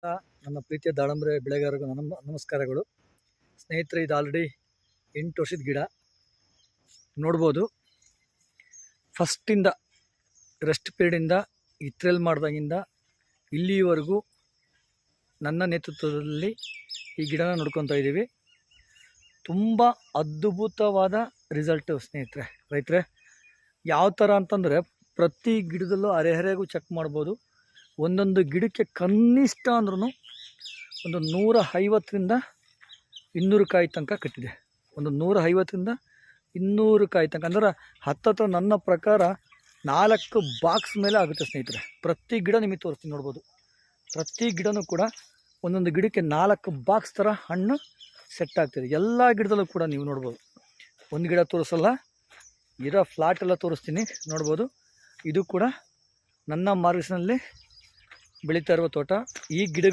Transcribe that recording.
ನನ್ನ ಪ್ರೀತಿಯ ದಾಳಂಬ್ರೆ ಬೆಳೆಗಾರರಿಗೂ ನಮಸ್ಕಾರಗಳು. ಸ್ನೇಹಿತರೆ, ಇದು ಆಲ್ರೆಡಿ 8 ವರ್ಷದ ಗಿಡ ನೋಡ್ಬೋದು. ಫಸ್ಟಿಂದ ರೆಸ್ಟ್ ಪೀರಿಯಡಿಂದ ಇತ್ರೆಲ್ ಮಾಡಿದಾಗಿಂದ ಇಲ್ಲಿವರೆಗೂ ನನ್ನ ನೇತೃತ್ವದಲ್ಲಿ ಈ ಗಿಡನ ನೋಡ್ಕೊತಾ ಇದ್ದೀವಿ. ತುಂಬ ಅದ್ಭುತವಾದ ರಿಸಲ್ಟು ಸ್ನೇಹಿತರೆ. ರೈತರೆ, ಯಾವ ಥರ ಅಂತಂದರೆ ಪ್ರತಿ ಗಿಡದಲ್ಲೂ ಅರೆಹರೆಗೂ ಚೆಕ್ ಮಾಡ್ಬೋದು. ಒಂದೊಂದು ಗಿಡಕ್ಕೆ ಕನಿಷ್ಠ ಅಂದ್ರೂ ಒಂದು 150ರಿಂದ 200 ಕಾಯಿ ತನಕ ಕಟ್ಟಿದೆ. ಒಂದು 150ರಿಂದ 200 ಕಾಯಿ ತನಕ ಅಂದ್ರೆ ಹತ್ತತ್ರ ನನ್ನ ಪ್ರಕಾರ 4 ಬಾಕ್ಸ್ ಮೇಲೆ ಆಗುತ್ತೆ ಸ್ನೇಹಿತರೆ. ಪ್ರತಿ ಗಿಡ ನಿಮಗೆ ತೋರಿಸ್ತೀನಿ, ನೋಡ್ಬೋದು. ಪ್ರತಿ ಗಿಡನೂ ಕೂಡ ಒಂದೊಂದು ಗಿಡಕ್ಕೆ 4 ಬಾಕ್ಸ್ ಥರ ಹಣ್ಣು ಸೆಟ್ ಆಗ್ತಿದೆ. ಎಲ್ಲ ಗಿಡದಲ್ಲೂ ಕೂಡ ನೀವು ನೋಡ್ಬೋದು. ಒಂದು ಗಿಡ ತೋರಿಸಲ್ಲ, ಇರೋ ಫ್ಲಾಟ್ ಎಲ್ಲ ತೋರಿಸ್ತೀನಿ, ನೋಡ್ಬೋದು. ಇದು ಕೂಡ ನನ್ನ ಮಾರ್ಗದರ್ಶನದಲ್ಲಿ ಬೆಳೀತಾ ಇರುವ ತೋಟ. ಈ ಗಿಡ